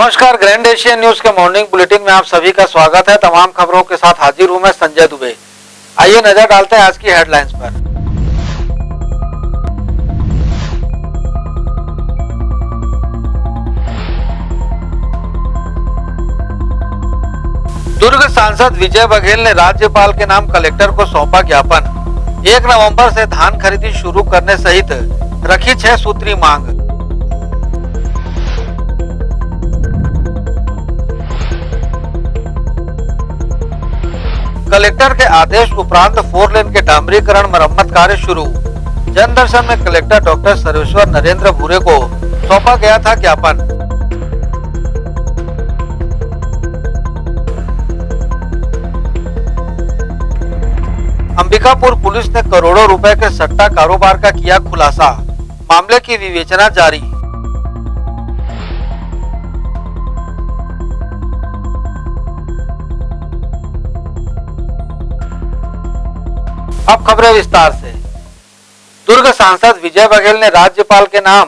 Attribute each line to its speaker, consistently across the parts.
Speaker 1: नमस्कार, grand Asian news के morning bulletin में आप सभी का स्वागत है। तमाम खबरों के साथ हाजिर हूं मैं संजय दुबे। आइए नजर डालते हैं आज की हेडलाइंस पर। दुर्ग सांसद विजय बघेल ने राज्यपाल के नाम कलेक्टर को सौंपा ज्ञापन। 1 नवंबर से धान खरीदी शुरू करने सहित रखी 6 सूत्री मांग। कलेक्टर के आदेश उपरांत 4 लेन के डामरीकरण मरम्मत कार्य शुरू। जनदर्शन में कलेक्टर डॉक्टर सर्वेश्वर नरेंद्र भूरे को सौंपा गया था ज्ञापन। अंबिकापुर पुलिस ने करोड़ों रुपए के सट्टा कारोबार का किया खुलासा। मामले की विवेचना जारी। अब खबरें विस्तार से। दुर्ग सांसद विजय बघेल ने राज्यपाल के नाम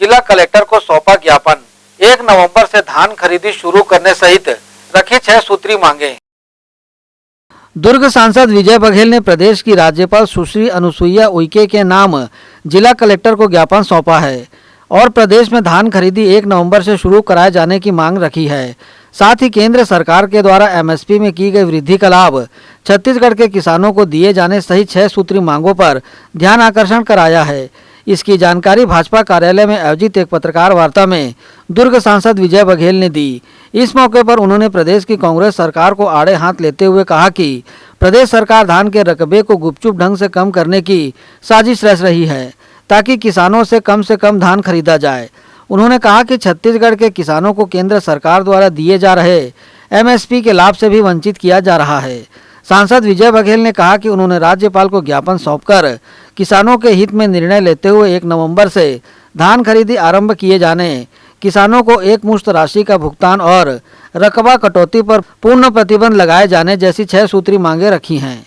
Speaker 1: जिला कलेक्टर को सौंपा ज्ञापन। 1 नवंबर से धान खरीदी शुरू करने सहित रखी 6 सूत्री मांगे। दुर्ग सांसद विजय बघेल ने प्रदेश की राज्यपाल सुश्री अनुसुईया उइके के नाम जिला कलेक्टर को ज्ञापन सौंपा है और प्रदेश में धान खरीदी 1 नवंबर से शुरू कराए जाने की मांग रखी है। साथ ही केंद्र सरकार के द्वारा एमएसपी में की गई वृद्धि का लाभ छत्तीसगढ़ के किसानों को दिए जाने सहित 6 सूत्री मांगों पर ध्यान आकर्षण कराया है। इसकी जानकारी भाजपा कार्यालय में आयोजित एक पत्रकार वार्ता में दुर्ग सांसद विजय बघेल ने दी। इस मौके पर उन्होंने प्रदेश की कांग्रेस सरकार को आड़े हाथ लेते हुए कहा कि प्रदेश सरकार धान के रकबे को गुपचुप ढंग से कम करने की साजिश रच रही है ताकि किसानों से कम धान खरीदा जाए। उन्होंने कहा कि छत्तीसगढ़ के किसानों को केंद्र सरकार द्वारा दिए जा रहे एमएसपी के लाभ से भी वंचित किया जा रहा है। सांसद विजय बघेल ने कहा कि उन्होंने राज्यपाल को ज्ञापन सौंपकर किसानों के हित में निर्णय लेते हुए 1 नवंबर से धान खरीदी आरंभ किए जाने, किसानों को एकमुश्त राशि का भुगतान और रकबा कटौती पर पूर्ण प्रतिबंध लगाए जाने जैसी 6 सूत्री मांगे रखी हैं।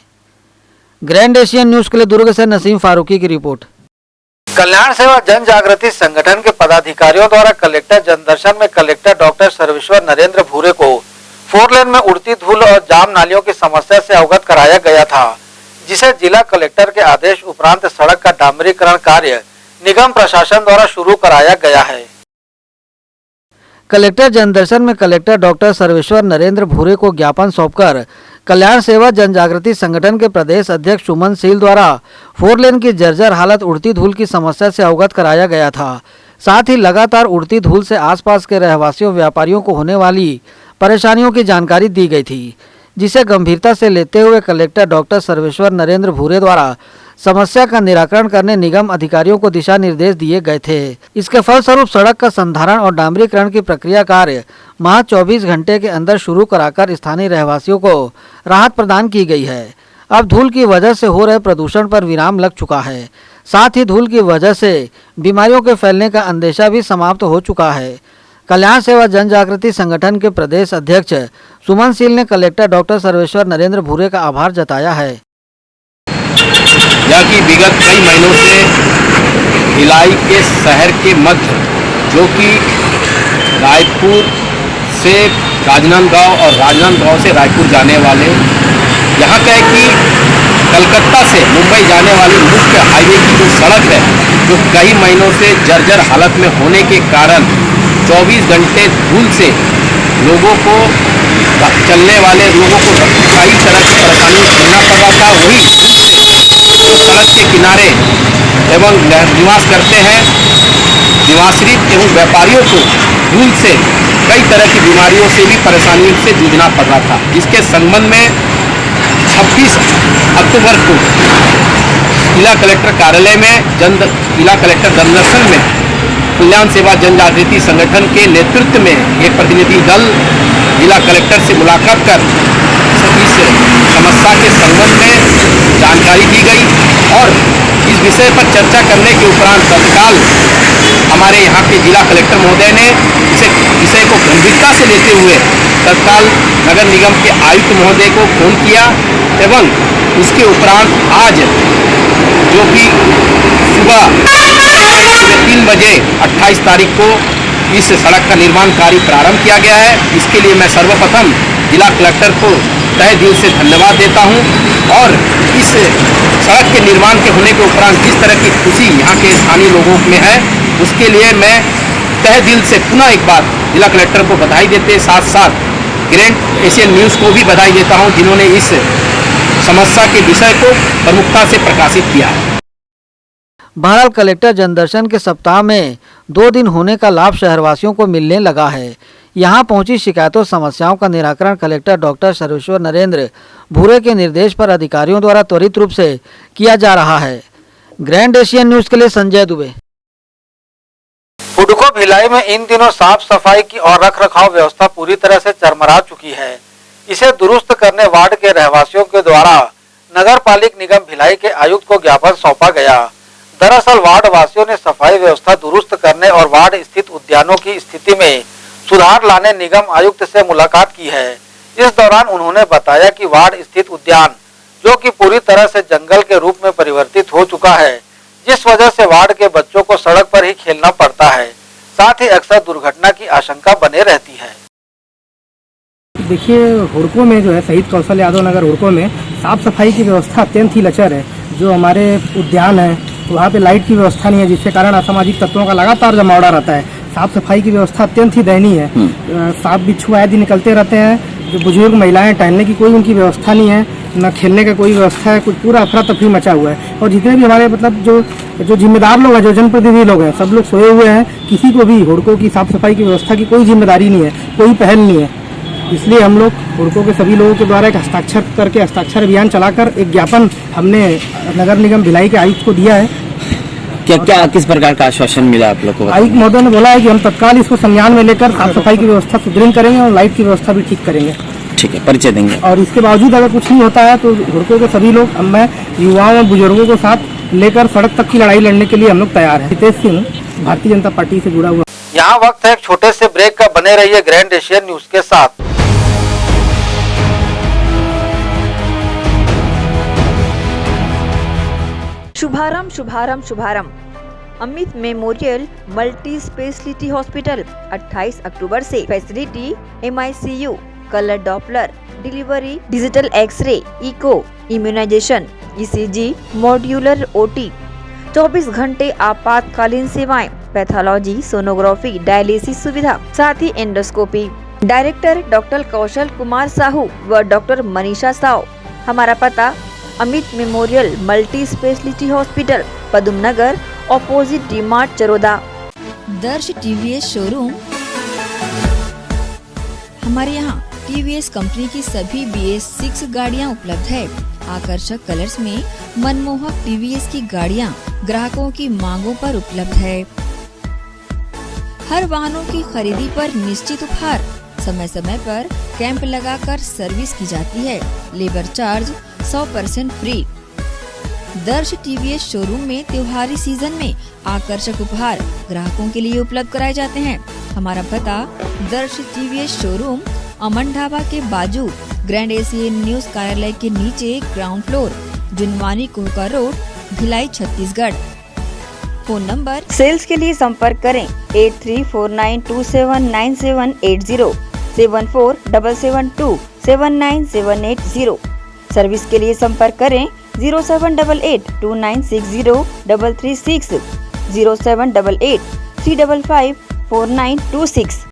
Speaker 1: ग्रैंड एशियन न्यूज के लिए दुर्ग से नसीम फारूकी की रिपोर्ट। कल्याण सेवा जन जागृति संगठन के पदाधिकारियों द्वारा कलेक्टर जनदर्शन में कलेक्टर डॉक्टर सर्वेश्वर नरेंद्र भूरे को 4 लेन में उड़ती धूल और जाम नालियों की समस्या से अवगत कराया गया था, जिसे जिला कलेक्टर के आदेश उपरांत सड़क का डामरीकरण कार्य निगम प्रशासन द्वारा शुरू कराया गया है। कलेक्टर जनदर्शन में कलेक्टर डॉक्टर सर्वेश्वर नरेंद्र भूरे को ज्ञापन सौंपकर कल्याण सेवा जन जागृति संगठन के प्रदेश अध्यक्ष सुमन सील द्वारा 4 लेन की जर्जर हालत उड़ती धूल की समस्या से अवगत कराया गया था। साथ ही लगातार उड़ती धूल से आसपास के रहवासियों व्यापारियों को होने वाली परेशानियों की जानकारी दी गई थी, जिसे गंभीरता से लेते हुए कलेक्टर डॉक्टर सर्वेश्वर नरेंद्र भूरे द्वारा समस्या का निराकरण करने निगम अधिकारियों को दिशा निर्देश दिए गए थे। इसके फलस्वरूप सड़क का संधारण और डामरीकरण की प्रक्रिया कार्य महज 24 घंटे के अंदर शुरू कराकर स्थानीय रहवासियों को राहत प्रदान की गई है। अब धूल की वजह से हो रहे प्रदूषण पर विराम लग चुका है। साथ ही धूल की वजह से बीमारियों के फैलने का अंदेशा भी समाप्त हो चुका है। कल्याण सेवा जन जागृति संगठन के प्रदेश अध्यक्ष सुमन सील ने कलेक्टर डॉक्टर सर्वेश्वर नरेंद्र भूरे का आभार जताया है।
Speaker 2: यह कि विगत कई महीनों से भिलाई के शहर के मध्य, जो कि रायपुर से राजनांदगांव और राजनांदगांव से रायपुर जाने वाले, यहाँ का है कि कलकत्ता से मुंबई जाने वाली मुख्य हाईवे की जो सड़क है, जो कई महीनों से जर्जर हालत में होने के कारण 24 घंटे धूल से लोगों को, चलने वाले लोगों को कई तरह की परेशानियों से झेलना पड़ रहा था। वही सड़क के किनारे एवं निवास करते हैं निवासित एवं व्यापारियों को धूल से कई तरह की बीमारियों से भी परेशानियों से जूझना पड़ रहा था, जिसके संबंध में 26 अक्टूबर को जिला कलेक्टर कार्यालय में जिला कलेक्टर जनदर्शन में कल्याण सेवा जन जागृति संगठन के नेतृत्व में एक प्रतिनिधि दल जिला कलेक्टर से मुलाकात कर इस समस्या के संबंध में जानकारी दी गई और इस विषय पर चर्चा करने के उपरांत तत्काल हमारे यहाँ के जिला कलेक्टर महोदय ने इस विषय को गंभीरता से लेते हुए तत्काल नगर निगम के आयुक्त महोदय को फोन किया एवं उसके उपरांत आज जो कि सुबह 3 बजे 28 तारीख को इस सड़क का निर्माण कार्य प्रारंभ किया गया है। इसके लिए मैं सर्वप्रथम जिला कलेक्टर को तहे दिल से धन्यवाद देता हूं और इस सड़क के निर्माण के होने के उपरांत जिस तरह की खुशी यहाँ के स्थानीय लोगों में है, उसके लिए मैं तहे दिल से पुनः एक बार जिला कलेक्टर को बधाई देते साथ साथ ग्रैंड एशियन न्यूज़ को भी बधाई देता हूं, जिन्होंने इस समस्या के विषय को प्रमुखता से प्रकाशित किया है।
Speaker 1: बहरहाल कलेक्टर जनदर्शन के सप्ताह में 2 दिन होने का लाभ शहरवासियों को मिलने लगा है। यहाँ पहुंची शिकायतों समस्याओं का निराकरण कलेक्टर डॉक्टर सर्वेश्वर नरेंद्र भूरे के निर्देश पर अधिकारियों द्वारा त्वरित रूप से किया जा रहा है। ग्रैंड एशियन न्यूज के लिए संजय दुबे। फुडको भिलाई में इन दिनों साफ सफाई की और रख रखाव व्यवस्था पूरी तरह से चरमरा चुकी है। इसे दुरुस्त करने वार्ड के रहवासियों के द्वारा नगर पालिक निगम भिलाई के आयुक्त को ज्ञापन सौंपा गया। दरअसल वार्ड वासियों ने सफाई व्यवस्था दुरुस्त करने और वार्ड स्थित उद्यानों की स्थिति में सुधार लाने निगम आयुक्त से मुलाकात की है। इस दौरान उन्होंने बताया कि वार्ड स्थित उद्यान जो कि पूरी तरह से जंगल के रूप में परिवर्तित हो चुका है, जिस वजह से वार्ड के बच्चों को सड़क पर ही खेलना पड़ता है, साथ ही अक्सर दुर्घटना की आशंका बने रहती है।
Speaker 3: देखिए, हुड़को में जो है शहीद कौशल यादव नगर हुड़को में साफ सफाई की व्यवस्था अत्यंत ही लचर है। जो हमारे उद्यान है वहाँ पे लाइट की व्यवस्था नहीं है, जिसके कारण असामाजिक तत्वों का लगातार जमावड़ा रहता है। साफ सफाई की व्यवस्था अत्यंत ही दयनीय है। सांप बिच्छू आए दिन निकलते रहते हैं। जो बुजुर्ग महिलाएं टहलने की कोई उनकी व्यवस्था नहीं है, न खेलने का कोई व्यवस्था है। कुछ पूरा अफरा तफरी मचा हुआ है और जितने भी हमारे मतलब जो जिम्मेदार लोग हैं, जो जनप्रतिनिधि लोग हैं, सब लोग सोए हुए हैं। किसी को भी हुड़को की साफ सफाई की व्यवस्था की कोई जिम्मेदारी नहीं है, कोई पहल नहीं है। इसलिए हम लोग हुड़को के सभी लोगों के द्वारा एक हस्ताक्षर अभियान चलाकर एक ज्ञापन हमने नगर निगम भिलाई के आयुक्त को दिया है।
Speaker 4: क्या किस प्रकार का आश्वासन मिला आप लोग को?
Speaker 3: आयुक्त महोदय ने बोला है कि हम तत्काल इसको संज्ञान में लेकर साफ सफाई की व्यवस्था सुदृढ़ करेंगे और लाइट की व्यवस्था भी ठीक करेंगे।
Speaker 4: ठीक है, परिचय देंगे।
Speaker 3: और इसके बावजूद अगर कुछ नहीं होता है तो हुड़को के सभी लोग, मैं युवाओं और बुजुर्गों को साथ लेकर सड़क तक की लड़ाई लड़ने के लिए हम लोग तैयार हैं। हितेश सिंह, भारतीय जनता पार्टी से जुड़ा हुआ।
Speaker 1: यहाँ वक्त है एक छोटे से ब्रेक का। बने रहिए ग्रैंड एशियन न्यूज के साथ।
Speaker 5: शुभारंभ Amit memorial multi speciality hospital 28 अक्टूबर से facility MICU, colour Doppler, delivery, digital x ray, echo, immunisation, ECG, modular OT, 24 घंटे आपातकालीन सेवाएं, पैथोलॉजी, सोनोग्राफी, डायलिसिस सुविधा, साथ ही endoscopy. Director doctor Kaushal Kumar Sahu व डॉक्टर मनीषा साव। हमारा पता Amit memorial multi speciality hospital, Padum Nagar, opposite DMart, Charoda.
Speaker 6: Darsh TVS showroom. हमारे यहाँ TVS कंपनी की सभी BS6 गाड़ियाँ उपलब्ध है। आकर्षक कलर्स में मनमोहक TVS की गाड़ियाँ ग्राहकों की मांगों पर उपलब्ध है। हर वाहनों की खरीदी पर निश्चित उपहार। समय समय पर कैंप लगाकर सर्विस की जाती है। Labour charge 100% free. दर्श TVS शोरूम में त्योहारी सीजन में आकर्षक उपहार ग्राहकों के लिए उपलब्ध कराए जाते हैं। हमारा पता दर्श TVS शोरूम, अमन ढाबा के बाजू, ग्रैंड एशियन न्यूज कार्यालय के नीचे, ground floor, Junwani Kohka road, Bhilai, Chhattisgarh. Phone number
Speaker 5: sales के लिए संपर्क करें 8349279780, 7477279780। सर्विस के लिए संपर्क करें 0788296036, 0788355496।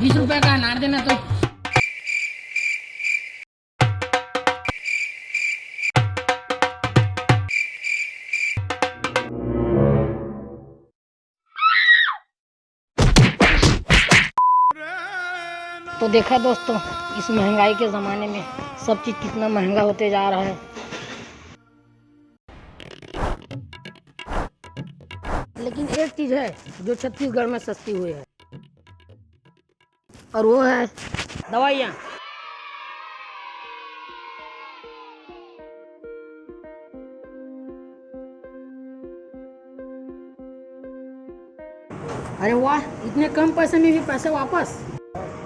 Speaker 7: 20 रुपए का अनार देना तो। तो देखा दोस्तों, इस महंगाई के ज़माने में सब चीज़ कितना महंगा होते जा रहा है। लेकिन एक चीज़ है जो छत्तीसगढ़ में सस्ती हुई है, और वो है दवाइयाँ। अरे वाह, इतने कम पैसे में भी पैसे वापस।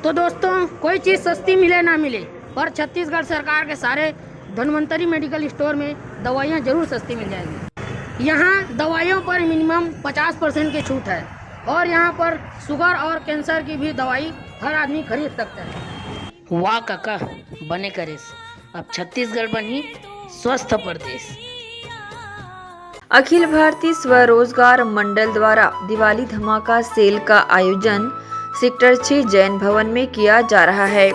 Speaker 7: तो दोस्तों, कोई चीज़ सस्ती मिले ना मिले, पर छत्तीसगढ़ सरकार के सारे धन्वंतरी मेडिकल स्टोर में दवाइयाँ जरूर सस्ती मिल जाएगी। यहाँ दवाइयों पर मिनिमम 50% की छूट है और यहाँ पर शुगर और कैंसर की भी दवाई हर आदमी खरीद सकता है। वाह काका बने करेस, अब छत्तीसगढ़ बनी स्वस्थ प्रदेश।
Speaker 5: अखिल भारतीय स्वरोजगार मंडल द्वारा दिवाली धमाका सेल का आयोजन सेक्टर 6 जैन भवन में किया जा रहा है।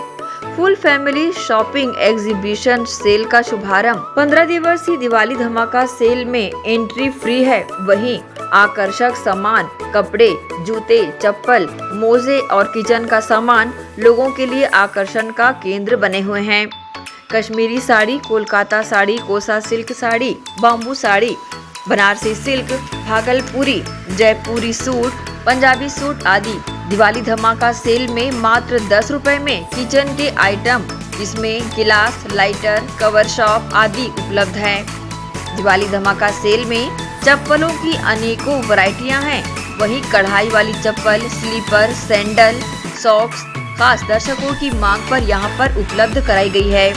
Speaker 5: Full family shopping exhibition sale का शुभारंभ 15 दिवसीय दिवाली धमाका सेल में एंट्री फ्री है। वहीं आकर्षक सामान, कपड़े, जूते, चप्पल, मोजे और किचन का सामान लोगों के लिए आकर्षण का केंद्र बने हुए हैं। Kashmiri sari, Kolkata sari, Kosa silk sari, bamboo sari, Banarasi silk, Bhagalpuri, Jaipuri suit, Punjabi suit आदि दिवाली धमाका सेल में मात्र 10 रुपए में किचन के आइटम जिसमें गिलास, लाइटर, कवर शॉप आदि उपलब्ध हैं। दिवाली धमाका सेल में चप्पलों की अनेकों वैरायटियां हैं। वहीं कढ़ाई वाली चप्पल, स्लीपर, सैंडल, सॉक्स खास दर्शकों की मांग पर यहां पर उपलब्ध कराई गई है।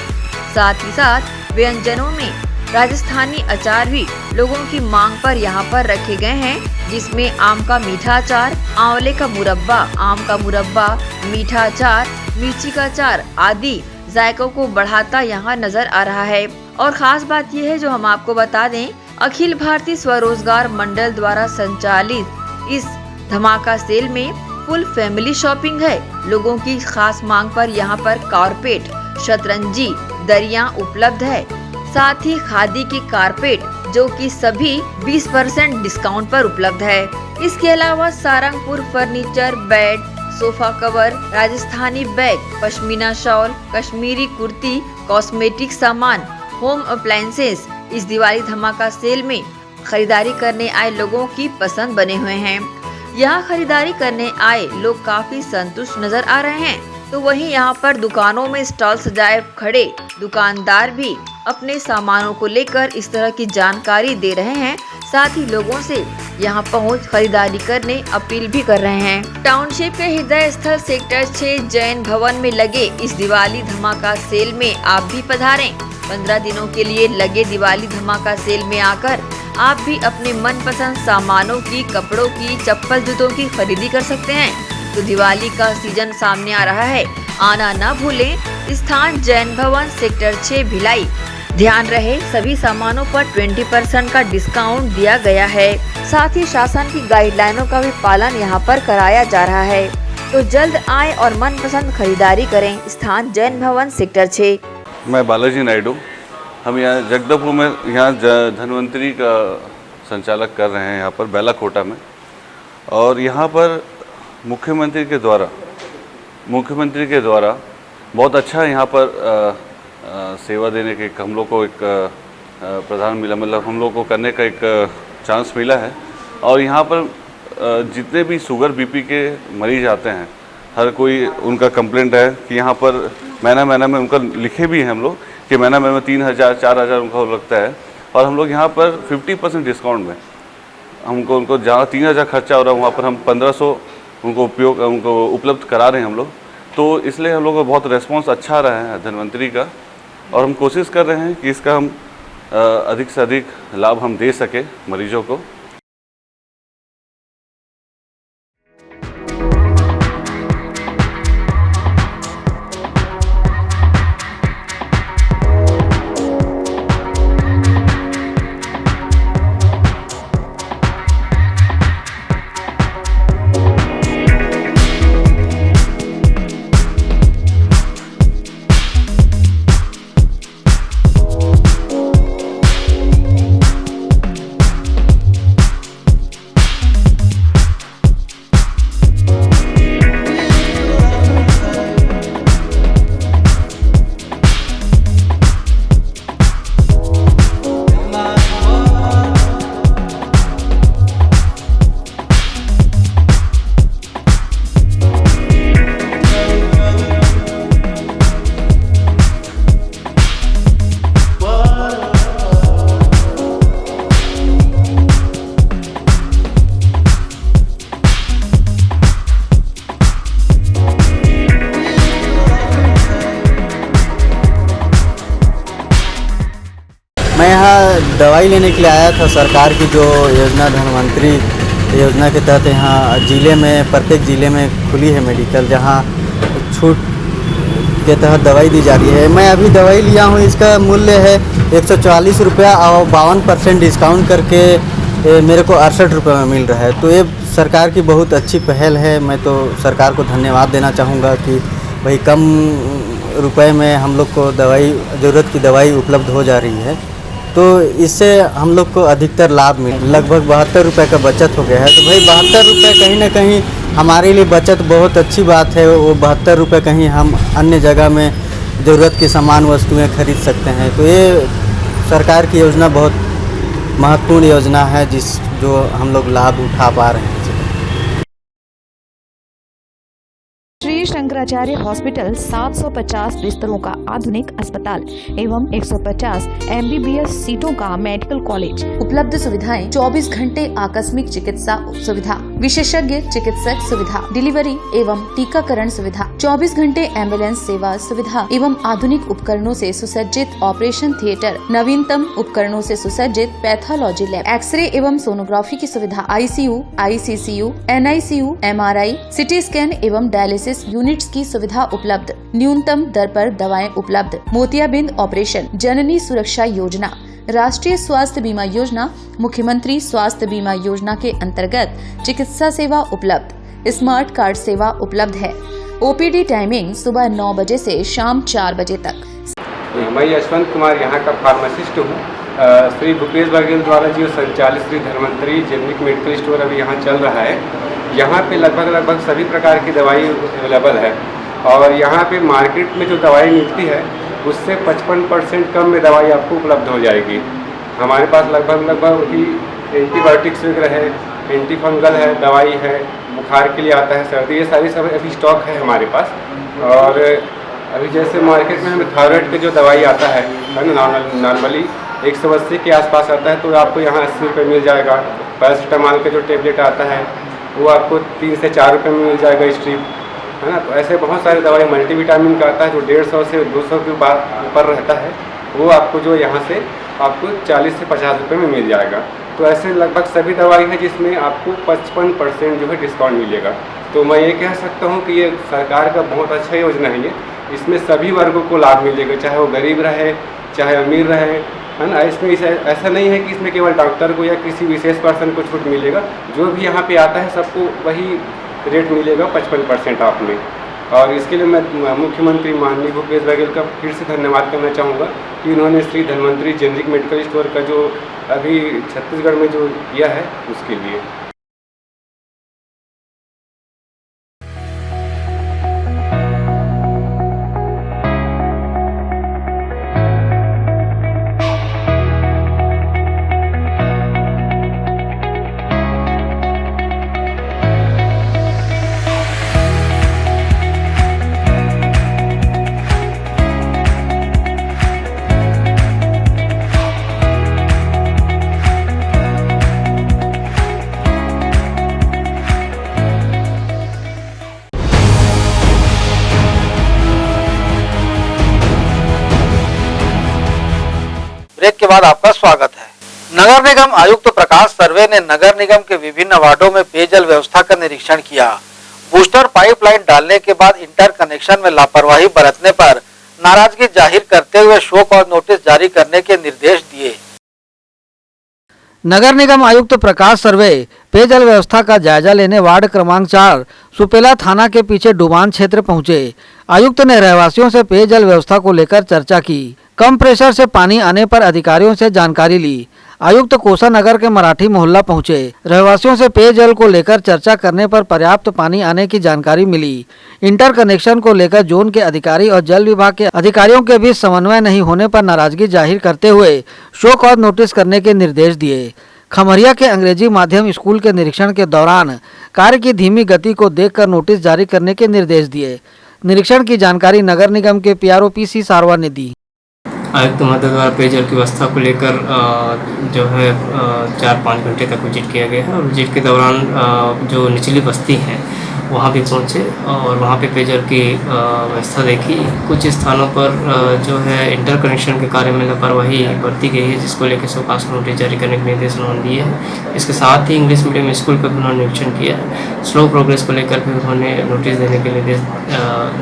Speaker 5: साथ ही साथ व्यंजनों में राजस्थानी अचार भी लोगों की मांग पर यहाँ पर रखे गए हैं, जिसमें आम का मीठा अचार, आंवले का मुरब्बा, आम का मुरब्बा, मीठा अचार, मिर्ची का अचार आदि जायकों को बढ़ाता यहाँ नजर आ रहा है। और खास बात यह है जो हम आपको बता दें, अखिल भारतीय स्वरोजगार मंडल द्वारा संचालित इस धमाका सेल में फुल फैमिली शॉपिंग है। लोगों की खास मांग पर यहाँ पर कारपेट, शतरंजी, दरियां उपलब्ध है। साथ ही खादी की कारपेट जो कि सभी 20% डिस्काउंट पर उपलब्ध है। इसके अलावा Sarangpur furniture, bed, sofa cover, Rajasthani bag, pashmina shawl, Kashmiri kurti, cosmetic सामान, होम अप्लायंसेस इस दिवाली धमाका सेल में खरीदारी करने आए लोगों की पसंद बने हुए हैं। यहाँ खरीदारी करने आए लोग काफी संतुष्ट नजर आ रहे हैं। तो वहीं यहाँ पर दुकानों में स्टॉल सजाए खड़े दुकानदार भी अपने सामानों को लेकर इस तरह की जानकारी दे रहे हैं। साथ ही लोगों से यहाँ पहुँच खरीदारी करने अपील भी कर रहे हैं। टाउनशिप के हृदय स्थल सेक्टर 6 जैन भवन में लगे इस दिवाली धमाका सेल में आप भी पधारें। 15 दिनों के लिए लगे दिवाली धमाका सेल में आकर आप भी अपने मनपसंद सामानों की, कपड़ों की, चप्पल जूतों की खरीदी कर सकते हैं। तो दिवाली का सीजन सामने आ रहा है, आना न भूलें। स्थान जैन भवन सेक्टर 6 भिलाई। ध्यान रहे सभी सामानों पर 20% का डिस्काउंट दिया गया है। साथ ही शासन की गाइडलाइनों का भी पालन यहाँ पर कराया जा रहा है। तो जल्द आए और मनपसंद खरीदारी करें। स्थान जैन भवन सेक्टर 6।
Speaker 8: मैं बालाजी नायडू, हम यहाँ जगदलपुर में यहाँ धन्वंतरी का संचालक कर रहे हैं यहाँ पर बेलाकोटा में। और यहाँ पर मुख्यमंत्री के द्वारा बहुत अच्छा यहाँ पर सेवा देने के हम लोग को एक प्रधान मिला, मतलब हम लोग को करने का एक चांस मिला है। और यहाँ पर जितने भी शुगर बीपी के मरीज आते हैं, हर कोई उनका कंप्लेंट है कि यहाँ पर महीना में उनका लिखे भी हैं हम लोग कि महीना में 3000 4000 उनका लगता है। और हम लोग यहाँ पर 50% डिस्काउंट में उनको जहाँ 3000 खर्चा हो रहा है वहाँ पर हम 1500 उनको उपलब्ध करा रहे हैं हम लोग। तो इसलिए हम लोग को बहुत रिस्पॉन्स अच्छा रहा है धन्वंतरी का। और हम कोशिश कर रहे हैं कि इसका हम अधिक से अधिक लाभ हम दे सके मरीजों को।
Speaker 9: दवाई लेने के लिए आया था। सरकार की जो योजना धन्वंतरी योजना के तहत यहाँ ज़िले में, प्रत्येक ज़िले में खुली है मेडिकल, जहाँ छूट के तहत दवाई दी जा रही है। मैं अभी दवाई लिया हूँ, इसका मूल्य है 144 रुपया और 52% डिस्काउंट करके मेरे को 68 रुपये में मिल रहा है। तो ये सरकार की बहुत अच्छी पहल है। मैं तो सरकार को धन्यवाद देना चाहूँगा कि भाई कम रुपए में हम लोग को दवाई, ज़रूरत की दवाई उपलब्ध हो जा रही है। तो इससे हम लोग को अधिकतर लाभ मिल, लगभग 72 रुपये का बचत हो गया है। तो भाई 72 रुपये कहीं ना कहीं हमारे लिए बचत बहुत अच्छी बात है। वो 72 रुपये कहीं हम अन्य जगह में ज़रूरत की सामान वस्तुएं खरीद सकते हैं। तो ये सरकार की योजना बहुत महत्वपूर्ण योजना है, जो हम लोग लाभ उठा पा रहे हैं।
Speaker 10: श्री शंकराचार्य हॉस्पिटल 750 बिस्तरों का आधुनिक अस्पताल एवं 150 MBBS सीटों का मेडिकल कॉलेज। उपलब्ध सुविधाएं 24 घंटे आकस्मिक चिकित्सा सुविधा, विशेषज्ञ चिकित्सक सुविधा, डिलीवरी एवं टीकाकरण सुविधा, 24 घंटे एम्बुलेंस सेवा सुविधा एवं आधुनिक उपकरणों से सुसज्जित ऑपरेशन थिएटर, नवीनतम उपकरणों से सुसज्जित पैथोलॉजी लैब, एक्सरे एवं सोनोग्राफी की सुविधा, ICU, ICCU, NICU, MRI, CT scan एवं डायलिसिस यूनिट्स की सुविधा उपलब्ध। न्यूनतम दर पर दवाएं उपलब्ध। मोतियाबिंद ऑपरेशन, जननी सुरक्षा योजना, राष्ट्रीय स्वास्थ्य बीमा योजना, मुख्यमंत्री स्वास्थ्य बीमा योजना के अंतर्गत चिकित्सा सेवा उपलब्ध। स्मार्ट कार्ड सेवा उपलब्ध है। OPD टाइमिंग सुबह 9 बजे से शाम 4 बजे तक।
Speaker 11: मैं यशवंत कुमार यहाँ का फार्मासिस्ट हूँ। श्री भूपेश बघेल द्वारा जो संचालित Shri Dhanvantari generic medical store अभी यहाँ चल रहा है। यहाँ पे लगभग सभी प्रकार की दवाई अवेलेबल है और यहाँ पे मार्केट में जो दवाई मिलती है उससे 55% कम में दवाई आपको उपलब्ध हो जाएगी। हमारे पास लगभग भी एंटीबायोटिक्स वगैरह है, एंटी फंगल है, दवाई है, बुखार के लिए आता है, सर्दी, ये सारी सब अभी स्टॉक है हमारे पास। और अभी जैसे मार्केट में हमें थायराइड के जो दवाई आता है नॉर्मली 180 के आसपास आता है, तो आपको यहाँ 80 रुपये मिल जाएगा। पैरासीटामॉल का जो टेबलेट आता है वो आपको 3 से 4 रुपये में मिल जाएगा स्ट्रिप, है ना। तो ऐसे बहुत सारे दवाई, मल्टीविटामिन का आता है जो 150 से 200 के ऊपर रहता है, वो आपको जो यहाँ से आपको 40 से 50 रुपये में मिल जाएगा। तो ऐसे लगभग सभी दवाई है जिसमें आपको 55% जो है डिस्काउंट मिलेगा। तो मैं ये कह सकता हूँ कि ये सरकार का बहुत अच्छा योजना है। ये इसमें सभी वर्गों को लाभ मिलेगा, चाहे वो गरीब रहे चाहे अमीर रहे, है ना। इसमें ऐसा नहीं है कि इसमें केवल डॉक्टर को या किसी विशेष पर्सन को छूट मिलेगा। जो भी यहाँ पे आता है सबको वही रेट मिलेगा 55% ऑफ में। और इसके लिए मैं मुख्यमंत्री माननीय भूपेश बघेल का फिर से धन्यवाद करना चाहूँगा कि उन्होंने Shri Dhanvantari generic medical store का जो अभी छत्तीसगढ़ में जो किया है उसके लिए।
Speaker 1: ब्रेक के बाद आपका स्वागत है। नगर निगम आयुक्त प्रकाश सर्वे ने नगर निगम के विभिन्न वार्डों में पेयजल व्यवस्था का निरीक्षण किया। बूस्टर पाइपलाइन डालने के बाद इंटर कनेक्शन में लापरवाही बरतने पर नाराजगी जाहिर करते हुए शो कॉज नोटिस जारी करने के निर्देश दिए। नगर निगम आयुक्त प्रकाश सर्वे पेयजल व्यवस्था का जायजा लेने वार्ड क्रमांक 4 सुपेला थाना के पीछे डुबान क्षेत्र पहुंचे। आयुक्त ने रहवासियों से पेयजल व्यवस्था को लेकर चर्चा की। कम प्रेशर से पानी आने पर अधिकारियों से जानकारी ली। आयुक्त कोसा नगर के मराठी मोहल्ला पहुंचे। रहवासियों से पेयजल को लेकर चर्चा करने पर पर्याप्त पानी आने की जानकारी मिली। इंटर कनेक्शन को लेकर जोन के अधिकारी और जल विभाग के अधिकारियों के बीच समन्वय नहीं होने पर नाराजगी जाहिर करते हुए शो कॉज नोटिस करने के निर्देश दिए। खमरिया के अंग्रेजी माध्यम स्कूल के निरीक्षण के दौरान कार्य की धीमी गति को देखकर नोटिस जारी करने के निर्देश दिए। निरीक्षण की जानकारी नगर निगम के PRO PC सारवा ने दी।
Speaker 12: आयुक्त महोदय द्वारा पेयजल की व्यवस्था को लेकर जो है 4-5 घंटे तक विजिट किया गया है और विजिट के दौरान जो निचली बस्ती हैं वहाँ भी पहुँचे और वहाँ पे पेयजल की व्यवस्था देखी। कुछ स्थानों पर जो है इंटर कनेक्शन के कार्य में लापरवाही बरती गई है, जिसको लेकर शोकास नोटिस जारी करने के निर्देश उन्होंने दिए हैं। इसके साथ ही इंग्लिश मीडियम स्कूल पर भी उन्होंने निरीक्षण किया है। स्लो प्रोग्रेस को लेकर भी उन्होंने नोटिस देने के निर्देश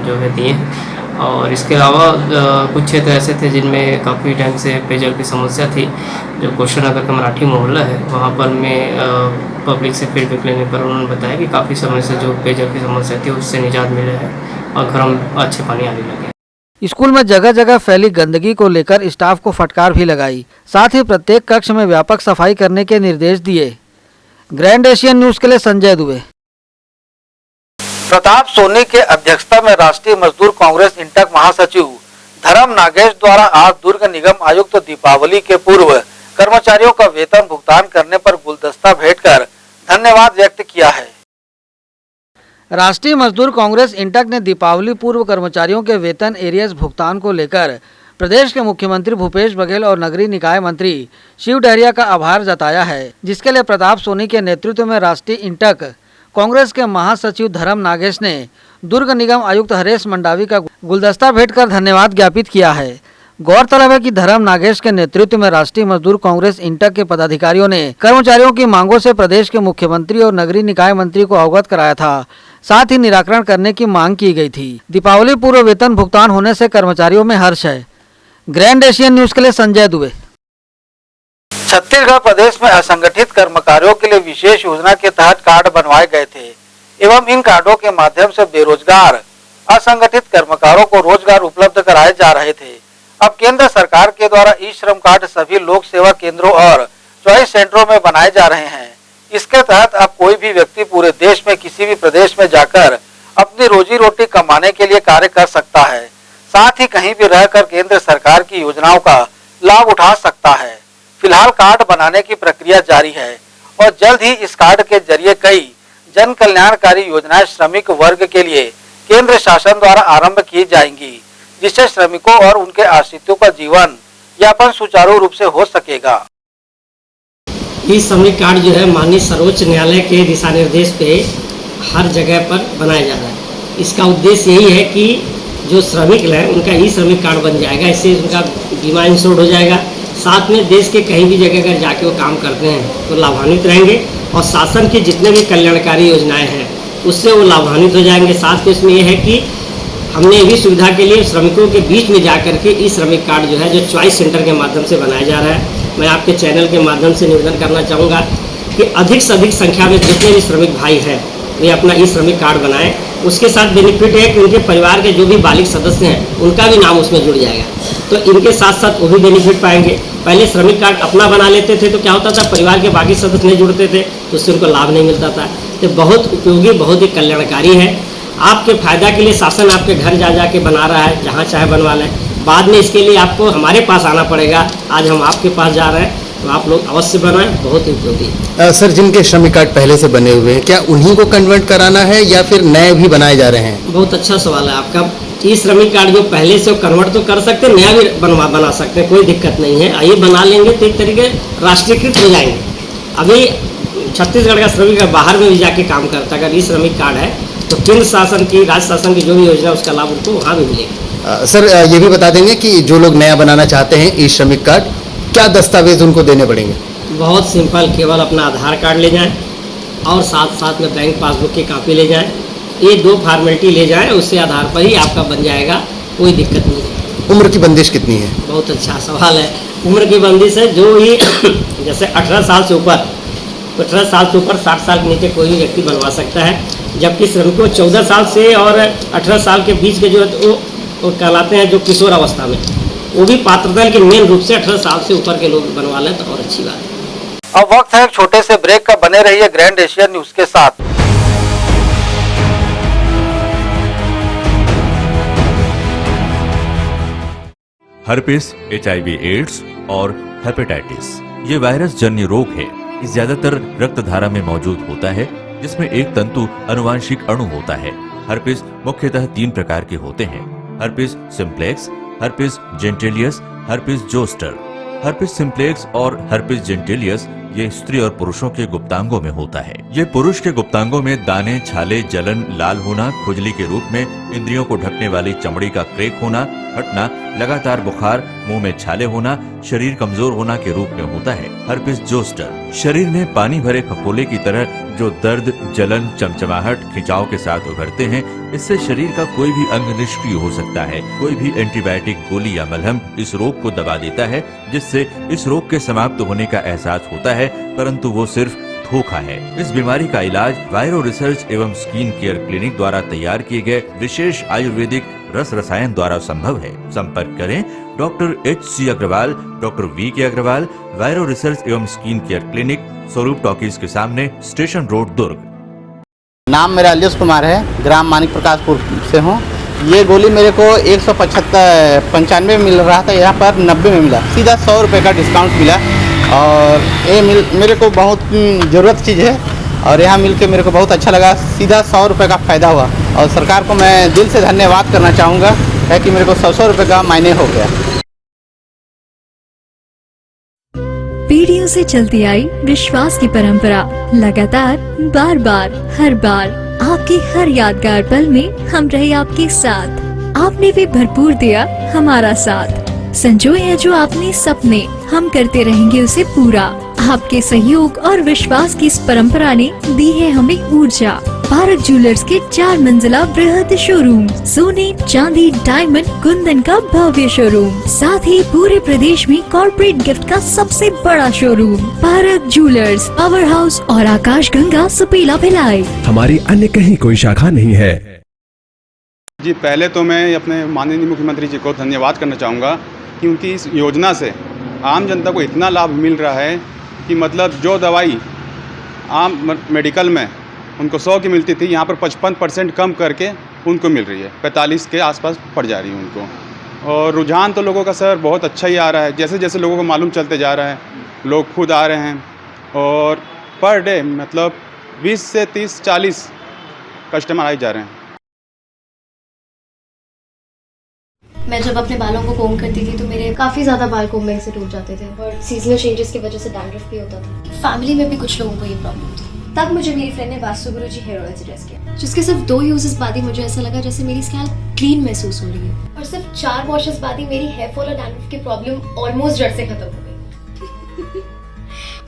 Speaker 12: जो है दिए हैं। और इसके अलावा कुछ क्षेत्र ऐसे थे जिनमें काफ़ी टाइम से पेयजल की समस्या थी। जो क्वेश्चन नगर का मराठी मोहल्ला है, वहाँ पर मैं पब्लिक से फीडबैक लेने पर उन्होंने बताया कि काफ़ी समय से जो पेयजल की समस्या थी उससे निजात मिला है और घरों में अच्छे पानी आने लगे।
Speaker 1: स्कूल में जगह जगह फैली गंदगी को लेकर स्टाफ को फटकार भी लगाई। साथ ही प्रत्येक कक्ष में व्यापक सफाई करने के निर्देश दिए। ग्रैंड एशियन न्यूज के लिए संजय दुबे। प्रताप सोनी के अध्यक्षता में राष्ट्रीय मजदूर कांग्रेस इंटक महासचिव धर्म नागेश द्वारा आज दुर्ग निगम आयुक्त दीपावली के पूर्व कर्मचारियों का वेतन भुगतान करने पर गुलदस्ता भेंटकर धन्यवाद व्यक्त किया है। राष्ट्रीय मजदूर कांग्रेस इंटक ने दीपावली पूर्व कर्मचारियों के वेतन एरियर्स भुगतान को लेकर प्रदेश के मुख्यमंत्री भूपेश बघेल और नगरीय निकाय मंत्री शिव डहरिया का आभार जताया है, जिसके लिए प्रताप सोनी के नेतृत्व में राष्ट्रीय इंटक कांग्रेस के महासचिव धर्म नागेश ने दुर्ग निगम आयुक्त हरेश मंडावी का गुलदस्ता भेंटकर धन्यवाद ज्ञापित किया है। गौरतलब है कि धर्म नागेश के नेतृत्व में राष्ट्रीय मजदूर कांग्रेस इंटक के पदाधिकारियों ने कर्मचारियों की मांगों से प्रदेश के मुख्यमंत्री और नगरीय निकाय मंत्री को अवगत कराया था। साथ ही निराकरण करने की मांग की गई थी। दीपावली पूर्व वेतन भुगतान होने से कर्मचारियों में हर्ष है। ग्रैंड एशियन न्यूज के लिए संजय दुबे। छत्तीसगढ़ प्रदेश में असंगठित कर्मकारियों के लिए विशेष योजना के तहत कार्ड बनवाए गए थे एवं इन कार्डों के माध्यम से बेरोजगार असंगठित कर्मकारों को रोजगार उपलब्ध कराए जा रहे थे। अब केंद्र सरकार के द्वारा ई श्रम कार्ड सभी लोक सेवा केंद्रों और चॉइस सेंटरों में बनाए जा रहे हैं। इसके तहत अब कोई भी व्यक्ति पूरे देश में किसी भी प्रदेश में जाकर अपनी रोजी रोटी कमाने के लिए कार्य कर सकता है। साथ ही कहीं भी रहकर केंद्र सरकार की योजनाओं का लाभ उठा सकता है। फिलहाल कार्ड बनाने की प्रक्रिया जारी है और जल्द ही इस कार्ड के जरिए कई जन कल्याणकारी योजनाएं श्रमिक वर्ग के लिए केंद्र शासन द्वारा आरंभ की जाएंगी, जिससे श्रमिकों और उनके आश्रितों का जीवन यापन सुचारू रूप से हो सकेगा।
Speaker 7: ई श्रमिक कार्ड जो है माननीय सर्वोच्च न्यायालय के दिशा निर्देश पे हर जगह पर बनाया जा रहा है। इसका उद्देश्य यही है कि जो श्रमिक हैं उनका ई श्रमिक कार्ड बन जाएगा, इससे उनका बीमा इंश्योर्ड हो जाएगा। साथ में देश के कहीं भी जगह अगर जाके वो काम करते हैं तो लाभान्वित रहेंगे और शासन की जितने भी कल्याणकारी योजनाएं हैं उससे वो लाभान्वित हो जाएंगे। साथ में इसमें ये है कि हमने ये भी सुविधा के लिए श्रमिकों के बीच में जा करके ई श्रमिक कार्ड जो है जो चॉइस सेंटर के माध्यम से बनाया जा रहा है। मैं आपके चैनल के माध्यम से निवेदन करना चाहूँगा कि अधिक से अधिक संख्या में जितने भी श्रमिक भाई हैं वे अपना ई श्रमिक कार्ड बनाएं। उसके साथ बेनिफिट है कि उनके परिवार के जो भी बालिग सदस्य हैं उनका भी नाम उसमें जुड़ जाएगा, तो इनके साथ साथ वो भी बेनिफिट पाएंगे। पहले श्रमिक कार्ड अपना बना लेते थे तो क्या होता था, परिवार के बाकी सदस्य नहीं जुड़ते थे तो उससे उनको लाभ नहीं मिलता था। तो बहुत उपयोगी, बहुत ही कल्याणकारी है। आपके फायदा के लिए शासन आपके घर जा जा के बना रहा है, जहाँ चाहे बनवा लें। बाद में इसके लिए आपको हमारे पास आना पड़ेगा। आज हम आपके पास जा रहे हैं तो आप लोग अवश्य बनाएं, बहुत ही उपयोगी।
Speaker 13: सर, जिनके श्रमिक कार्ड पहले से बने हुए हैं क्या उन्हीं को कन्वर्ट कराना है या फिर नए भी बनाए जा रहे हैं?
Speaker 7: बहुत अच्छा सवाल है आपका। ई श्रमिक कार्ड जो पहले से कन्वर्ट तो कर सकते हैं, नया भी बना सकते हैं, कोई दिक्कत नहीं है। आइए बना लेंगे तो एक तरीके राष्ट्रीयकृत हो जाएंगे। अभी छत्तीसगढ़ का श्रमिक बाहर में भी जाके काम करता है, अगर ई श्रमिक कार्ड है तो केंद्र शासन की, राज्य शासन की जो भी योजना उसका लाभ उनको वहाँ भी मिलेगा।
Speaker 13: सर, ये भी बता देंगे कि जो लोग नया बनाना चाहते हैं ई श्रमिक कार्ड, क्या दस्तावेज उनको देने पड़ेंगे?
Speaker 7: बहुत सिंपल, केवल अपना आधार कार्ड ले जाएं और साथ साथ में बैंक पासबुक की कॉपी ले जाएं। ये 2 फॉर्मेलिटी ले जाएं, उससे आधार पर ही आपका बन जाएगा, कोई दिक्कत नहीं है।
Speaker 13: उम्र की बंदिश कितनी है?
Speaker 7: बहुत अच्छा सवाल है। उम्र की बंदिश है जो ही जैसे 18 साल से ऊपर, 18 साल से ऊपर 60 साल के नीचे कोई भी व्यक्ति बनवा सकता है। जबकि श्रमिकों 14 साल से और 18 साल के बीच के जो है वो कहलाते हैं जो किशोर अवस्था में, वो भी पात्रता है, लेकिन मेन रूप से 18 साल से ऊपर के लोग बनवा लें तो और अच्छी बात है।
Speaker 1: अब वक्त है एक छोटे से ब्रेक का। बने रहिए ग्रैंड एशियन न्यूज के साथ।
Speaker 14: हर्पिस, HIV एड्स और हेपेटाइटिस ये वायरस जन्य रोग है। ये ज्यादातर रक्त धारा में मौजूद होता है, जिसमें एक तंतु अनुवांशिक अणु होता है। हर्पिस मुख्यतः 3 प्रकार के होते हैं: herpes simplex, herpes genitalis, herpes zoster. Herpes simplex और हर्पिस जेंटेलियस ये स्त्री और पुरुषों के गुप्तांगों में होता है। ये पुरुष के गुप्तांगों में दाने, छाले, जलन, लाल होना, खुजली के रूप में, इंद्रियों को ढकने वाली चमड़ी का क्रेक होना, हटना, लगातार बुखार, मुंह में छाले होना, शरीर कमजोर होना के रूप में होता है। हर्पिस जोस्टर शरीर में पानी भरे खपोले की तरह जो दर्द, जलन, चमचमाहट, खिंचाव के साथ उभरते हैं, इससे शरीर का कोई भी अंग निष्क्रिय हो सकता है। कोई भी एंटीबायोटिक, गोली या मलहम इस रोग को दबा देता है, जिससे इस रोग के समाप्त होने का एहसास होता है, परंतु वो सिर्फ धोखा है। इस बीमारी का इलाज वायरो रिसर्च एवं स्किन केयर क्लिनिक द्वारा तैयार किए गए विशेष आयुर्वेदिक रस रसायन द्वारा संभव है। संपर्क करें doctor HC Agrawal, doctor VK Agrawal, viro research एवं skin care clinic, Swaroop talkies के सामने, स्टेशन रोड, दुर्ग।
Speaker 9: नाम मेरा अलियस कुमार है, ग्राम मानिक प्रकाशपुर से हूँ। ये गोली मेरे को 195 में मिल रहा था, यहाँ पर 90 में मिला, सीधा 100 रुपये का डिस्काउंट मिला। और ये मेरे को बहुत ज़रूरत चीज़ है और यहाँ मिल के मेरे को बहुत अच्छा लगा। सीधा 100 रुपये का फ़ायदा हुआ और सरकार को मैं दिल से धन्यवाद करना चाहूँगा, है कि मेरे को 100 रुपये का मायने हो गया।
Speaker 15: पीढ़ियों से चलती आई विश्वास की परंपरा, लगातार, बार बार, हर बार आपके हर यादगार पल में हम रहे आपके साथ। आपने भी भरपूर दिया हमारा साथ। संजोए हैं जो आपने सपने, हम करते रहेंगे उसे पूरा। आपके सहयोग और विश्वास की इस परंपरा ने दी है हमें ऊर्जा। पारक ज्वेलर्स के 4 मंजिला बृहद शोरूम, सोने, चांदी, डायमंड, कुंदन का भव्य शोरूम, साथ ही पूरे प्रदेश में कॉर्पोरेट गिफ्ट का सबसे बड़ा showroom. Park jewellers, power house और आकाश गंगा, सुपेला भिलाई।
Speaker 16: हमारी अन्य कहीं कोई शाखा नहीं है।
Speaker 17: जी, पहले तो मैं अपने माननीय मुख्यमंत्री जी को धन्यवाद करना चाहूँगा कि उनकी इस योजना से आम जनता को इतना लाभ मिल रहा है कि मतलब जो दवाई आम मेडिकल में उनको 100 की मिलती थी, यहाँ पर 55% कम करके उनको मिल रही है, 45 के आसपास पड़ जा रही है उनको। और रुझान तो लोगों का सर बहुत अच्छा ही आ रहा है, जैसे जैसे लोगों को मालूम चलते जा रहा है, लोग खुद आ रहे हैं और पर डे मतलब 20 से 30-40 कस्टमर आए जा रहे हैं।
Speaker 18: मैं जब अपने बालों को कोम करती थी तो मेरे काफ़ी ज़्यादा बाल कोम्बिंग से टूट जाते थे और सीजनल चेंजेस की वजह से डैंड्रफ भी होता था। फैमिली में भी कुछ लोगों को ये प्रॉब्लम थी। तब मुझे मेरी फ्रेंड ने वास्तु गुरुजी हेयर ऑयल सजेस्ट किया, जिसके सिर्फ 2 यूजेस बाद ही मुझे ऐसा लगा जैसे मेरी स्कैल्प क्लीन महसूस हो रही है और सिर्फ 4 वॉशेस बाद ही मेरी हेयर फॉल और डैंड्रफ की प्रॉब्लम ऑलमोस्ट जड़ से खत्म हो गई।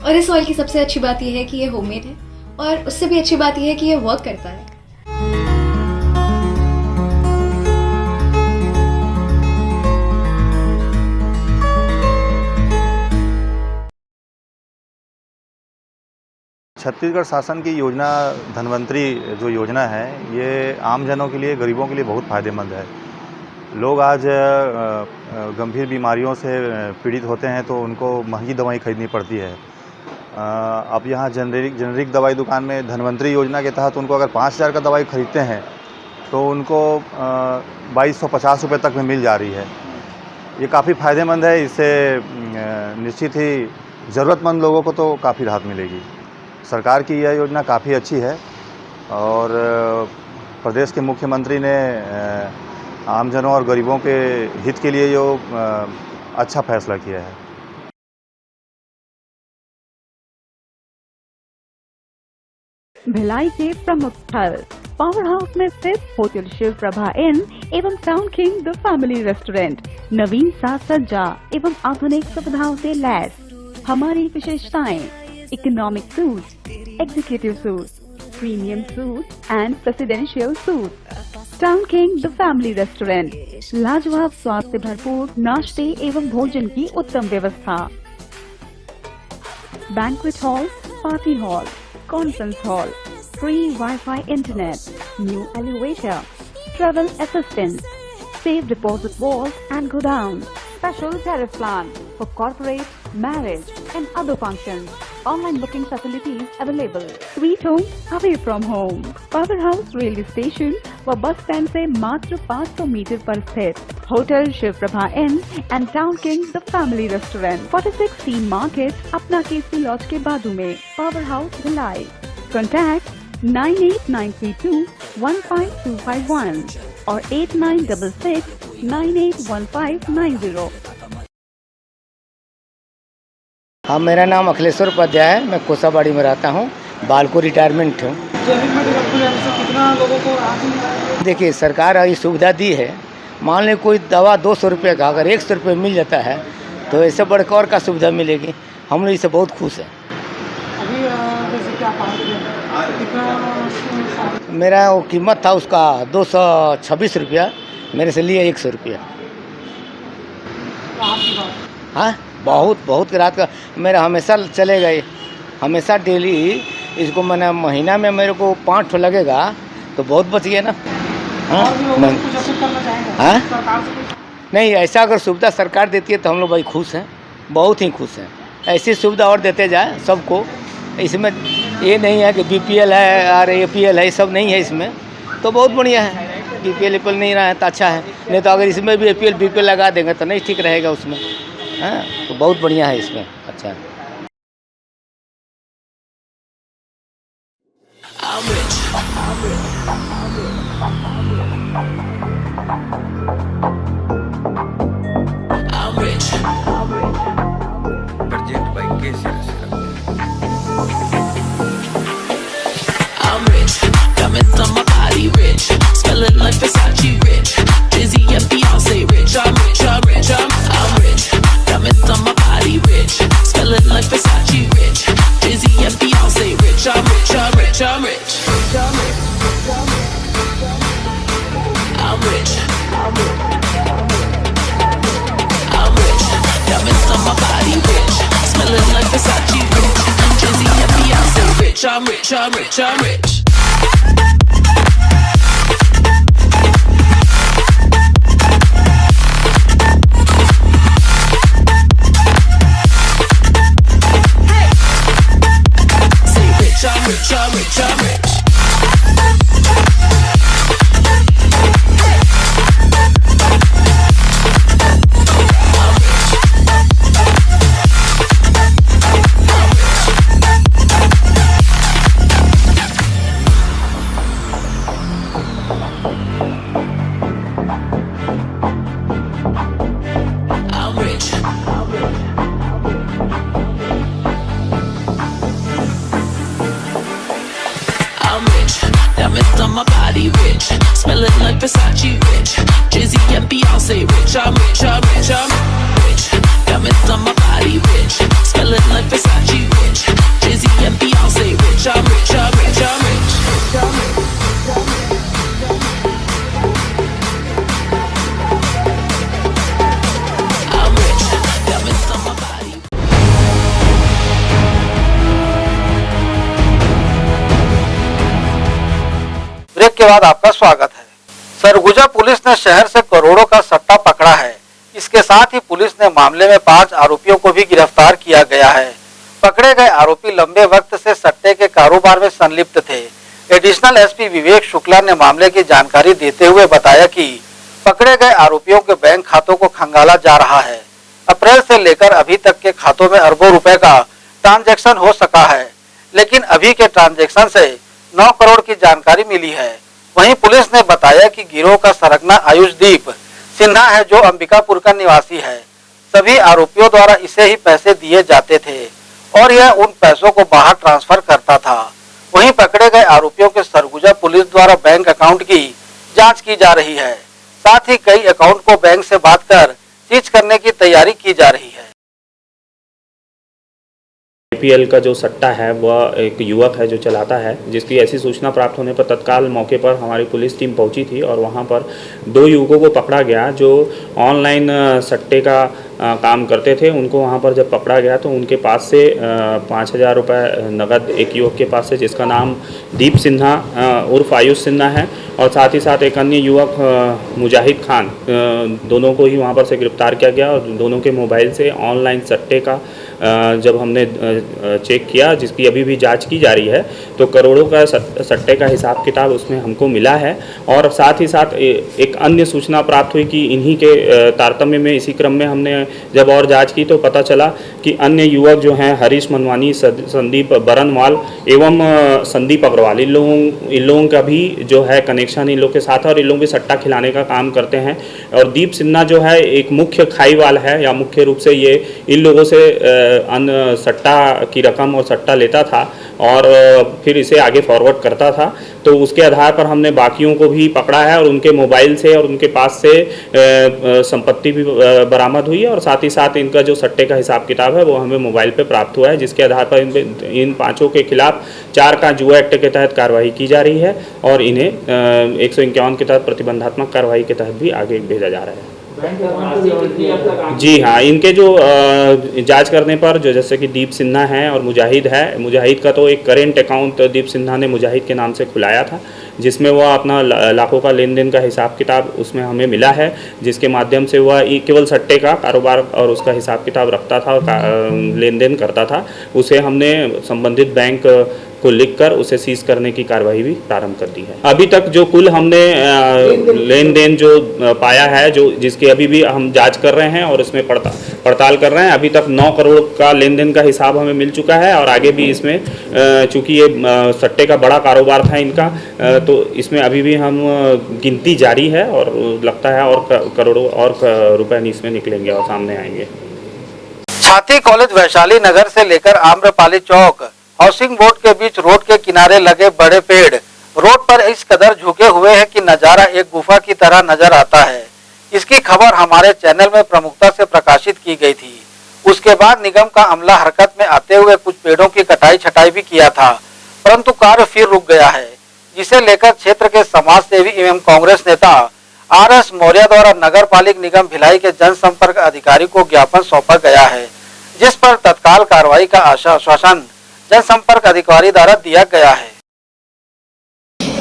Speaker 18: और इस ऑयल की सबसे अच्छी बात यह है कि ये होममेड है और उससे भी अच्छी बात यह है कि ये वर्क करता है।
Speaker 19: छत्तीसगढ़ शासन की योजना धन्वंतरी जो योजना है, ये आम जनों के लिए, गरीबों के लिए बहुत फ़ायदेमंद है। लोग आज गंभीर बीमारियों से पीड़ित होते हैं तो उनको महंगी दवाई खरीदनी पड़ती है। अब यहाँ जेनरिक दवाई दुकान में धन्वंतरी योजना के तहत उनको अगर 5000 का दवाई खरीदते हैं तो उनको 2250 रुपये तक में मिल जा रही है। ये काफ़ी फ़ायदेमंद है। इससे निश्चित ही ज़रूरतमंद लोगों को तो काफ़ी राहत मिलेगी। सरकार की यह योजना काफ़ी अच्छी है और प्रदेश के मुख्यमंत्री ने आमजनों और गरीबों के हित के लिए जो अच्छा फैसला किया है।
Speaker 20: भिलाई के प्रमुख स्थल पावर हाउस में स्थित होटल शिव प्रभा इन एवं town king the family restaurant नवीन साज सज्जा एवं आधुनिक सुविधाओं से लैस। हमारी विशेषताएं: economic suite, executive suite, premium suite and presidential suite. Town king the family restaurant, लाजवाब स्वाद से भरपूर नाश्ते एवं भोजन की उत्तम व्यवस्था। Banquet hall, party hall, conference hall, free wifi internet, new elevator, travel assistant, safe deposit walls and godown, special tariff plan for corporate, marriage and other functions. Online booking facilities available. Sweet home away from home. Power House railway station व bus stand से मात्र 500 metre पर स्थित hotel Shiv Prabha inn and town king the family restaurant, 46 C market, Apna KC laws के बाजू में। Power house Bhilai. Contact 98932 15251 और 8966 981590।
Speaker 3: हाँ, मेरा नाम अखिलेश्वर उपाध्याय है। मैं कोसाबाड़ी में रहता हूँ। बालको रिटायरमेंट हूँ।
Speaker 7: कितना लोगों को राहत?
Speaker 3: देखिए, सरकार ये सुविधा दी है। मान लें कोई दवा 200 रुपये का अगर 100 रुपये मिल जाता है तो ऐसे बढ़कर और का सुविधा मिलेगी। हम लोग इससे बहुत खुश हैं।
Speaker 7: अभी जैसे क्या कितना
Speaker 3: मेरा वो कीमत था उसका 226 रुपया, मेरे से लिए 100 रुपया। हाँ, बहुत रात का मेरा हमेशा चले गए, हमेशा डेली इसको मैंने महीना में मेरे को 5 ठो लगेगा तो बहुत बच गया ना। हाँ, नहीं, ऐसा अगर सुविधा सरकार देती है तो हम लोग भाई खुश हैं, बहुत ही खुश हैं। ऐसी सुविधा और देते जाए सबको। इसमें ये नहीं है कि BPL है और APL है, सब नहीं है इसमें, तो बहुत बढ़िया है। BPL APL नहीं रहा है तो अच्छा है, नहीं तो अगर इसमें भी APL BPL लगा देंगे तो नहीं ठीक रहेगा उसमें। हाँ, तो बहुत बढ़िया है इसमें, अच्छा है।
Speaker 21: On my body rich, smelling like Versace rich, Jay-Z and Beyonce rich. I'm rich, I'm rich, I'm rich. Diamonds on my body rich, smelling like Versace rich, Jay-Z and Beyonce rich. I'm rich, I'm rich, I'm rich. I'm rich, I'm rich. Diamonds on my body rich, smelling like Versace rich, Jay-Z and Beyonce rich. I'm rich, I'm rich, I'm rich. I'm rich, I'm rich, I'm rich. Diamonds on my body rich, smelling like Versace rich, Jay-Z and Beyonce rich. I'm rich, I'm rich, I'm rich. Diamonds on my body rich, smelling like Versace rich, Jay-Z and Beyonce rich. I'm rich, I'm rich, I'm rich. I'm rich, diamonds on my body.
Speaker 1: Break के बाद आपका स्वागत है। Surguja police ने शहर से करोड़ों का सट्टा पकड़ा है। इसके साथ ही पुलिस ने मामले में 5 आरोपियों को भी गिरफ्तार किया गया है। पकड़े गए आरोपी लंबे वक्त से सट्टे के कारोबार में संलिप्त थे। एडिशनल एसपी विवेक शुक्ला ने मामले की जानकारी देते हुए बताया कि पकड़े गए आरोपियों के बैंक खातों को खंगाला जा रहा है। अप्रैल से लेकर अभी तक के खातों में अरबों रुपए का ट्रांजैक्शन हो सका है, लेकिन अभी के ट्रांजैक्शन से 9 करोड़ की जानकारी मिली है। वहीं पुलिस ने बताया कि गिरोह का सरगना आयुषदीप सिन्हा है, जो अंबिकापुर का निवासी है। सभी आरोपियों द्वारा इसे ही पैसे दिए जाते थे और यह उन पैसों को बाहर ट्रांसफर करता था। वहीं पकड़े गए आरोपियों के सरगुजा पुलिस द्वारा बैंक अकाउंट की जांच की जा रही है। साथ ही कई अकाउंट को बैंक से बात कर सीज करने की तैयारी की जा रही है।
Speaker 22: IPL का जो सट्टा है वह एक युवक है जो चलाता है, जिसकी ऐसी सूचना प्राप्त होने पर तत्काल मौके पर हमारी पुलिस टीम पहुंची थी और वहां पर 2 युवकों को पकड़ा गया जो ऑनलाइन सट्टे का काम करते थे। उनको वहां पर जब पकड़ा गया तो उनके पास से 5,000 रुपये नगद एक युवक के पास से, जिसका नाम दीप सिन्हा उर्फ आयुष सिन्हा है, और साथ ही साथ एक अन्य युवक मुजाहिद खान, दोनों को ही वहां पर से गिरफ्तार किया गया। और दोनों के मोबाइल से ऑनलाइन सट्टे का जब हमने चेक किया, जिसकी अभी भी जांच की जा रही है, तो करोड़ों का सट्टे का हिसाब किताब उसमें हमको मिला है। और साथ ही साथ एक अन्य सूचना प्राप्त हुई कि इन्हीं के तारतम्य में इसी क्रम में हमने जब और जांच की तो पता चला कि अन्य युवक जो हैं हरीश मनवानी, संदीप बरनवाल एवं संदीप अग्रवाल, इन लोगों का भी जो है कनेक्शन इन लोग के साथ है और इन लोग भी सट्टा खिलाने का काम करते हैं। और दीप सिन्हा जो है एक मुख्य खाईवाल है, या मुख्य रूप से ये इन लोगों से अन्य सट्टा की रकम और सट्टा लेता था और फिर इसे आगे फॉरवर्ड करता था। तो उसके आधार पर हमने बाकियों को भी पकड़ा है और उनके मोबाइल से और उनके पास से संपत्ति भी बरामद हुई है और साथ ही साथ इनका जो सट्टे का हिसाब किताब है वो हमें मोबाइल पे प्राप्त हुआ है, जिसके आधार पर इन पांचों के खिलाफ 4 का जुआ एक्ट के तहत कार्रवाई की जा रही है और इन्हें 151 के तहत प्रतिबंधात्मक कार्रवाई के तहत भी आगे भेजा जा रहा है। जी हाँ, इनके जो जांच करने पर जो जैसे कि दीप सिन्हा है और मुजाहिद है, मुजाहिद का तो एक करेंट अकाउंट दीप सिन्हा ने मुजाहिद के नाम से खुलाया था, जिसमें वह अपना लाखों का लेन देन का हिसाब किताब उसमें हमें मिला है, जिसके माध्यम से वह केवल सट्टे का कारोबार और उसका हिसाब किताब रखता था और लेन देन करता था। उसे हमने संबंधित बैंक को लिखकर उसे सीज करने की कार्रवाई भी प्रारंभ कर दी है। अभी तक जो कुल हमने लेन देन जो पाया है, जो जिसकी अभी भी हम जांच कर रहे हैं और उसमें पड़ताल कर रहे हैं, अभी तक 9 करोड़ का लेन देन का हिसाब हमें मिल चुका है और आगे भी इसमें चूंकि ये सट्टे का बड़ा कारोबार था इनका, तो इसमें अभी भी हम गिनती जारी है और लगता है और करोड़ों और रुपए इसमें निकलेंगे और सामने आएंगे।
Speaker 1: छाती कॉलेज वैशाली नगर से लेकर आम्रपाली चौक हाउसिंग बोर्ड के बीच रोड के किनारे लगे बड़े पेड़ रोड पर इस कदर झुके हुए हैं कि नजारा एक गुफा की तरह नजर आता है। इसकी खबर हमारे चैनल में प्रमुखता से प्रकाशित की गई थी। उसके बाद निगम का अमला हरकत में आते हुए कुछ पेड़ों की कटाई छटाई भी किया था, परंतु कार्य फिर रुक गया है, जिसे लेकर क्षेत्र के समाज सेवी एवं कांग्रेस नेता RS मौर्य द्वारा नगर पालिक निगम भिलाई के जनसंपर्क अधिकारी को ज्ञापन सौंपा गया है, जिस पर तत्काल कार्रवाई का आश्वासन जनसंपर्क अधिकारी द्वारा दिया गया है।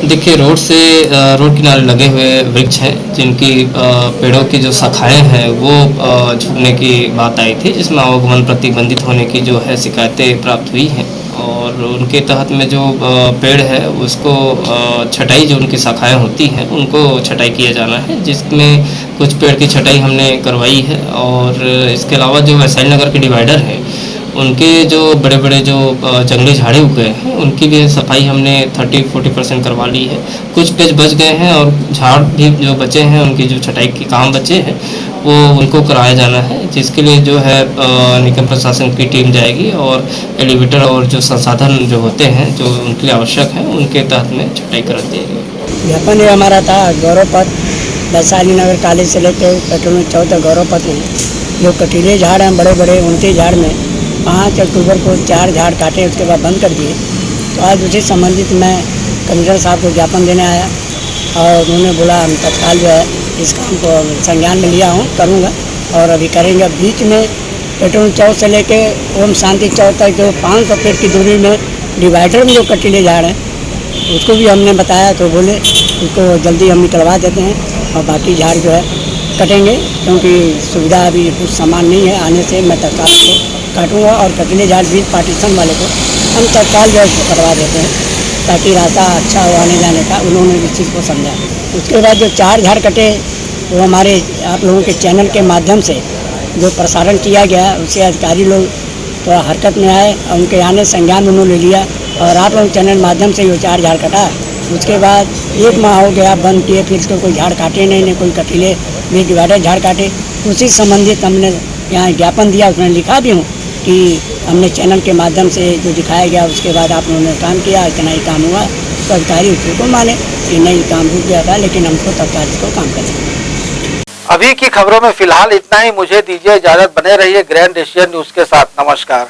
Speaker 12: देखिए, रोड किनारे लगे हुए वृक्ष हैं, जिनकी पेड़ों की जो शाखाएं हैं वो झुकने की बात आई थी, जिसमें आवागमन प्रतिबंधित होने की जो है शिकायतें प्राप्त हुई हैं और उनके तहत में जो पेड़ है उसको छटाई, जो उनकी शाखाएं होती हैं उनको छटाई किया जाना है, जिसमें कुछ पेड़ की छटाई हमने करवाई है। और इसके अलावा जो वैशाली नगर के डिवाइडर हैं उनके जो बड़े बड़े जो जंगली झाड़ी उग गए हैं उनकी भी सफाई हमने 30-40% करवा ली है। कुछ पेज बच गए हैं और झाड़ भी जो बचे हैं उनकी जो छटाई के काम बचे हैं वो उनको कराया जाना है, जिसके लिए जो है निगम प्रशासन की टीम जाएगी और एलिवेटर और जो संसाधन जो होते हैं जो उनके लिए आवश्यक हैं उनके तहत में छटाई करा दी जाएगी।
Speaker 2: ज्ञापन ये हमारा था गौरव पथ वैशाली नगर कॉलेज से लेकर पेट्रोल चौक तक गौरव पथ में जो कटीले झाड़ हैं बड़े बड़े 29 झाड़ में 5 अक्टूबर को 4 झाड़ काटे, उसके बाद बंद कर दिए। तो आज उसी संबंधित मैं कमिश्नर साहब को ज्ञापन देने आया और उन्होंने बोला हम तत्काल जो है इस काम को संज्ञान में लिया हूँ, करूँगा और अभी करेंगे। बीच में पेट्रोल चौक से लेके ओम शांति चौक तक जो 500 फीट की दूरी में डिवाइडर में जो कटीले झाड़ हैं उसको भी हमने बताया, तो बोले उसको जल्दी हम निकलवा देते हैं और बाकी झाड़ जो है कटेंगे, क्योंकि सुविधा अभी कुछ सामान नहीं है आने से। मैं तत्काल उसको काटूँगा और कटीले झाड़ बीच पार्टीशन वाले को हम तत्काल जो है उसको करवा देते हैं ताकि रास्ता अच्छा हो आने जाने का। उन्होंने इस चीज़ को समझा। उसके बाद जो 4 झाड़ कटे वो हमारे आप लोगों के चैनल के माध्यम से जो प्रसारण किया गया उससे अधिकारी लोग थोड़ा हरकत में आए, उनके आने संज्ञान उन्होंने लिया और आप लोग चैनल माध्यम से वो 4 झाड़ कटा। उसके बाद 1 माह हो गया बंद किए, फिर इसको कोई झाड़ काटे नहीं, कोई कटीले भी डिवाइडर झाड़ काटे। उसी संबंधित हमने यहाँ ज्ञापन दिया, उसमें लिखा भी हूँ कि हमने चैनल के माध्यम से जो दिखाया गया उसके बाद आप लोगों ने काम किया, इतना ही काम हुआ, तो अधिकारी उसको माने कि नहीं काम रुक गया था, लेकिन हमको तत्काल इसको काम करें।
Speaker 1: अभी की खबरों में फिलहाल इतना ही। मुझे दीजिए इजाजत, बने रहिए ग्रैंड एशियन न्यूज के साथ। नमस्कार।